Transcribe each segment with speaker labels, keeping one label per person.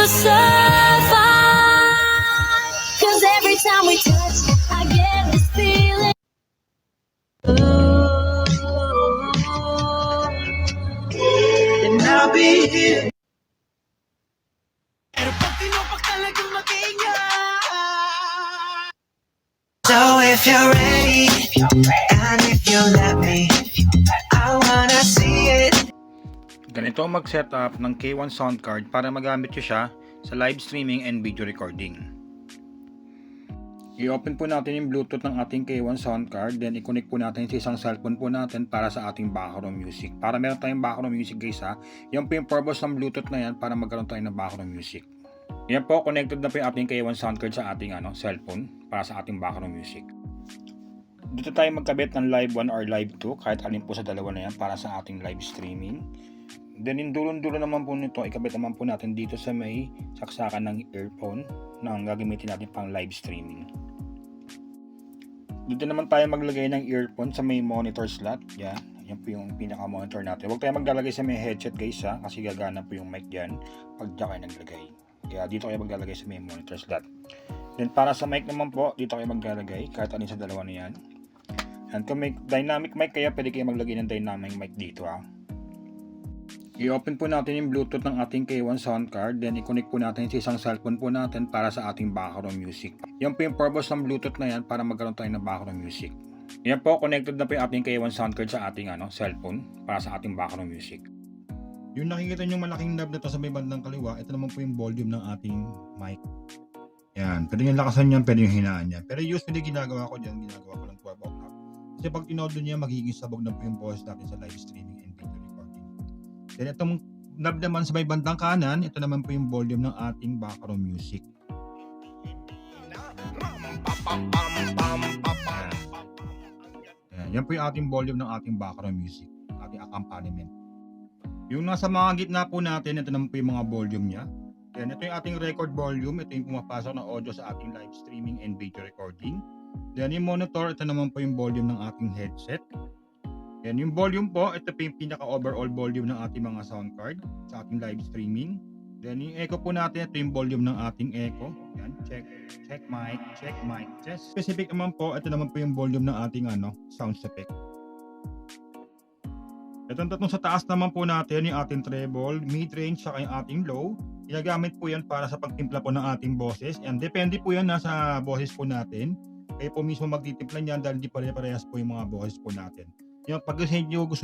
Speaker 1: survive. 'Cause every time we touch, I get this feeling. And I'll be here. Pero pag tinupak talagang mag-iingat. So if you're ready, and if you let me, I wanna see it.
Speaker 2: Ganito ang mag-setup ng K1 sound card para magamit nyo siya sa live streaming and video recording. I-open po natin yung Bluetooth ng ating K1 sound card, then i-connect po natin sa isang cellphone po natin para sa ating background music. Para meron tayong background music guys ha, yan po yung purpose ng Bluetooth na yan para magkaroon tayo ng background music. Yan po, connected na po yung ating K1 sound card sa ating cellphone para sa ating background music. Dito tayo magkabit ng live 1 or live 2 kahit alin po sa dalawa na yan para sa ating live streaming. Then yung dulo-dulo naman po nito, ikabit naman po natin dito sa may saksakan ng earphone na gagamitin natin pang live streaming. Dito naman tayo maglagay ng earphone sa may monitor slot. Yan po yung pinaka-monitor natin. Huwag tayo maglalagay sa may headset guys ha, kasi gagana po yung mic dyan pag dyan kayo naglagay. Kaya dito kayo maglalagay sa may monitor slot. Then para sa mic naman po, dito kayo maglalagay kahit alin sa dalawa na yan. And kung may dynamic mic kaya, pwede kayo maglagay ng dynamic mic dito ha. I-open po natin yung Bluetooth ng ating K1 sound card, then i-connect po natin sa isang cellphone po natin para sa ating background music. Yan po yung purpose ng Bluetooth na yan para magkaroon tayo ng background music. Yan po, connected na po yung ating K1 sound card sa ating cellphone para sa ating background music. Yung nakikita nyo malaking knob na to sa may bandang kaliwa, ito naman po yung volume ng ating mic. Yan, pwede nyo lakasan yan, pwede nyo hinaan yan. Pero usually ginagawa ko dyan, ginagawa ko lang 12 octave. Kasi pag tinodo nyo, magiging sabog na po yung boses natin sa live streaming and video recording. Then itong knob naman sa may bandang kanan, ito naman po yung volume ng ating background music. Yan po yung ating volume ng ating background music, ating accompaniment. Yung nasa mga gitna po natin, ito naman po yung mga volume niya. Then ito yung ating record volume, ito yung pumapasok na audio sa ating live streaming and video recording. Then yung monitor, ito naman po yung volume ng ating headset. Yan yung volume po, ito po yung pinaka-overall volume ng ating mga sound card sa ating live streaming. Then yung echo po natin, ito yung volume ng ating echo. Yan, check mic, test. Specific naman po, ito naman po yung volume ng ating sound effect. Itong tatlong sa taas naman po natin, yung ating treble, mid-range, saka yung ating low. Ginagamit po yan para sa pagtimpla po ng ating boses. And depende po yan nasa boses po natin. Kayo po mismo magtitimpla niyan dahil di pare-parehas po yung mga boses po natin. Yung pag gusto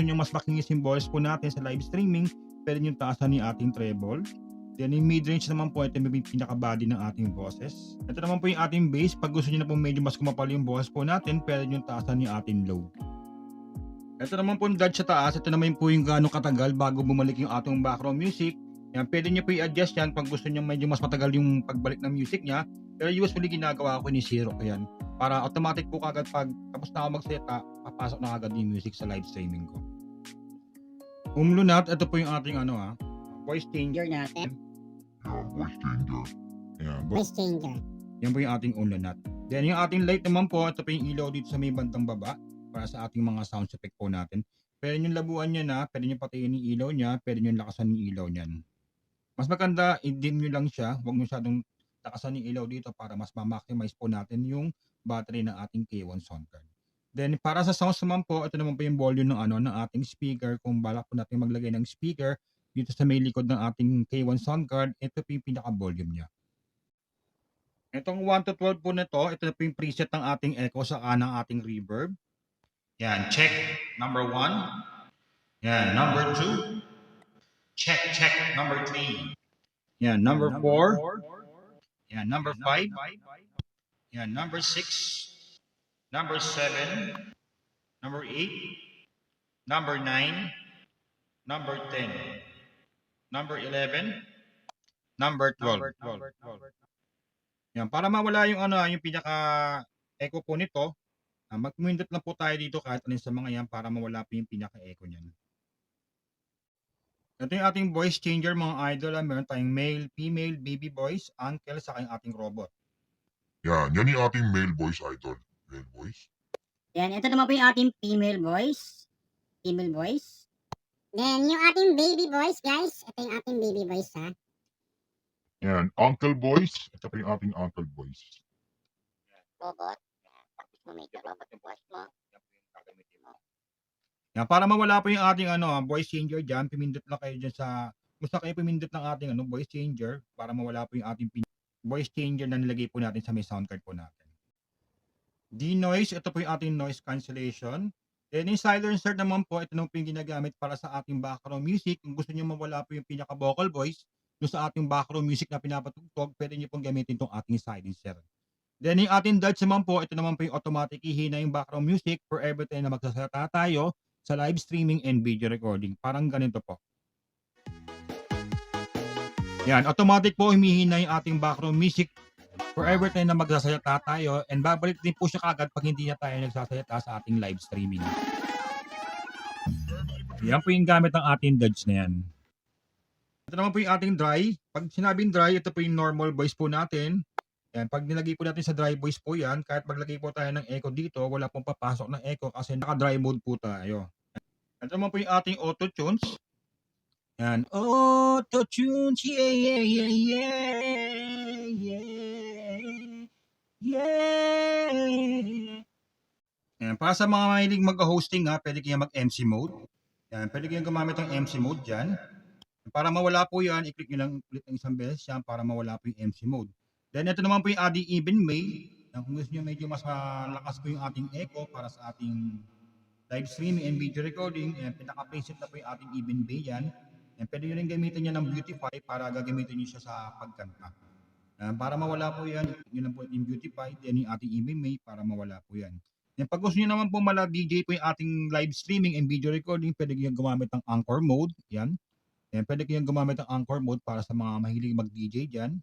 Speaker 2: nyo mas makinis yung boses po natin sa live streaming, pwede nyo taasan yung ating treble. Then yung mid-range naman po, ito yung pinaka-body ng ating boses. Ito naman po yung ating bass. Pag gusto nyo na po medyo mas kumapal yung boses po natin, pwede nyo taasan yung ating low. Ito naman po yung dodge sa taas. Ito naman po yung gaano katagal bago bumalik yung ating background music. Yan, pwede nyo po i-adjust yan pag gusto nyo medyo mas matagal yung pagbalik ng music nya. Pero usually ginagawa ko ni zero ko yan. Para automatic po kagad pag tapos na ako mag-seta, papasok na kagad yung music sa live streaming ko. Umlunat, ito po yung ating voice changer natin.
Speaker 3: Voice changer.
Speaker 2: Yeah,
Speaker 4: Voice changer.
Speaker 2: yan po yung ating umlunat. Then yung ating light naman po, ito po yung ilaw dito sa may bandang baba para sa ating mga sound effect po natin. Pwede nyo labuan niya na, pwede nyo patiin yung ilaw niya, pwede nyo lakasan yung ilaw niyan. Mas maganda, i-dim nyo lang siya, huwag nyo masyadong lakasan yung ilaw dito para mas ma-maximize po natin yung battery ng ating K1 sound card. Then para sa sounds naman po, ito naman po yung volume ng ating speaker. Kung balak po natin maglagay ng speaker dito sa may likod ng ating K1 sound card, ito po yung pinaka-volume niya. Itong 1 to 12 po nito, ito na po yung preset ng ating echo sa kanang ating reverb. Yan, check number 1. Yan, number 2. Check number 3. Yan, number 4. Yan, number 5. Yan, number 6. Number 7. Number 8. Number 9. Number 10. Number 11. Number 12. Yan, para mawala yung yung pinaka echo po nito, mag-pindot lang po tayo dito kahit alin sa mga yan para mawala po yung pinaka echo niyan. Ito yung ating voice changer mga idol. Meron tayong male, female, baby voice, uncle, saka yung ating robot.
Speaker 3: Yan yung ating male voice idol. Male voice.
Speaker 4: Yan, ito naman po yung ating female voice. Female voice.
Speaker 5: Then, yung ating baby voice, guys. Ito yung ating baby voice, ha.
Speaker 3: Yan, Uncle Voice. Ito po yung ating Uncle Voice.
Speaker 4: Robot. Tapos mo medyo robot yung voice mo.
Speaker 2: Yan, para mawala po yung ating voice changer dyan, pimindot lang kayo dyan sa, basta kayo pimindot ng ating voice changer para mawala po yung ating voice changer na nilagay po natin sa may sound card po natin. Denoise, ito po yung ating noise cancellation. Then yung silencer naman po, ito naman po yung ginagamit para sa ating background music. Kung gusto nyo mawala po yung pinaka-vocal voice doon sa ating background music na pinapatugtog, pwede nyo pong gamitin itong ating silencer. Then yung ating dodge naman po, ito naman po yung automatic ihina yung background music for every time na magsasalita tayo sa live streaming and video recording. Parang ganito po. Yan, automatic po humihina yung ating background music for every time na magsasalita tayo, and babalik din po siya kagad pag hindi na tayo nagsasalita sa ating live streaming. Yan po yung gamit ng ating dodge na yan. Ito naman po yung ating dry. Pag sinabing dry, ito po yung normal voice po natin. Yan, pag nilagay po natin sa dry voice po yan, kahit maglagay po tayo ng echo dito, wala pong papasok ng echo kasi naka-dry mode po tayo. Ito naman po yung ating auto-tunes. Yan, auto-tunes, yeah, yeah, yeah, yeah, yeah, yeah. Yan, para sa mga mahilig mag-hosting pwede kayo mag-MC mode. Yan, pwede kayong gumamit ng MC mode dyan. Para mawala po yan, i-click nyo lang ulit ng isang beses yan para mawala po yung MC mode. Then ito naman po yung ating even May. Kung gusto nyo medyo mas malakas po yung ating echo para sa ating live streaming and video recording, pinaka-preset na po yung ating even May yan. And pwede nyo rin gamitin yan ng Beautify para gagamitin nyo siya sa pagkanta. Para mawala po yan, i-click nyo lang po yung Beautify, then yung ating even May para mawala po yan. And pag gusto nyo naman po mala-DJ po yung ating live streaming and video recording, pwede nyo gumamit ng Anchor mode. Yan. And pwede kayong gumamit ng Anchor mode para sa mga mahilig mag-DJ dyan.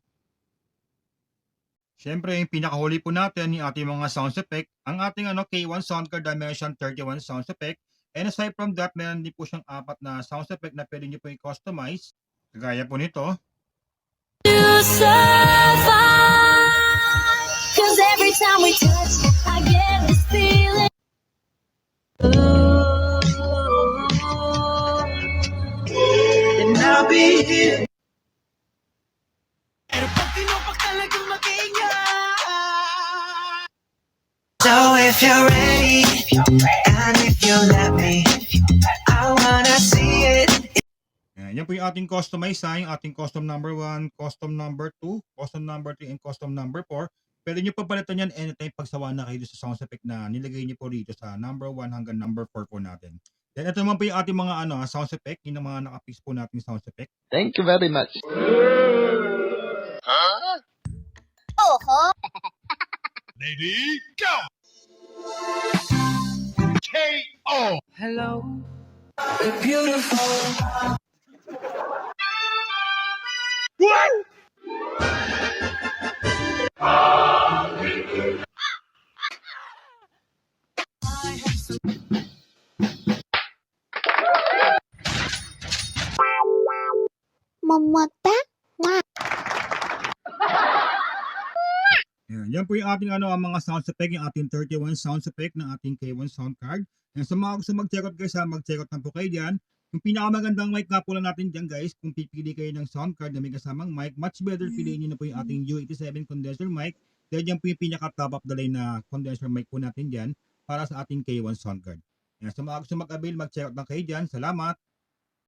Speaker 2: Siyempre, yung pinakahuli po natin, yung ating mga sound effect, ang ating K1 Soundcard Dimension 31 sound effect. And aside from that, meron din po siyang 4 na sound effect na pwede nyo po i-customize. Kagaya po nito.
Speaker 5: Cause every time we touch, I get this feeling.
Speaker 1: And I'll be here. So if you're ready, and if you let me, I wanna see it.
Speaker 2: Yan po yung ating customize yung ating custom number 1, custom number 2, custom number 3, and custom number 4. Pwede nyo papalitan yan anytime pagsawa na kayo sa sound effect na nilagay nyo po dito sa number 1 hanggang number 4 po natin. Then ito naman po yung ating mga sound effect, yung mga naka-fix po natin sound effect.
Speaker 6: Thank you very much.
Speaker 4: Oho!
Speaker 3: Lady, go! K.O.
Speaker 1: Hello, beautiful.
Speaker 5: Mamata?
Speaker 2: Yan po yung ating mga sound effect, yung ating 31 sound effect ng ating K1 sound card. And sa mga gusto mag-check out guys, mag-check out na po kayo dyan. Yung pinakamagandang mic nga po lang natin dyan guys, kung pipili kayo ng sound card na may kasamang mic, much better piliin nyo na po yung ating U87 condenser mic. Dahil yan po yung pinaka-top of the line na condenser mic po natin dyan para sa ating K1 sound card. Yan, sa mga gusto mag-avail, mag-check out na kayo dyan. Salamat!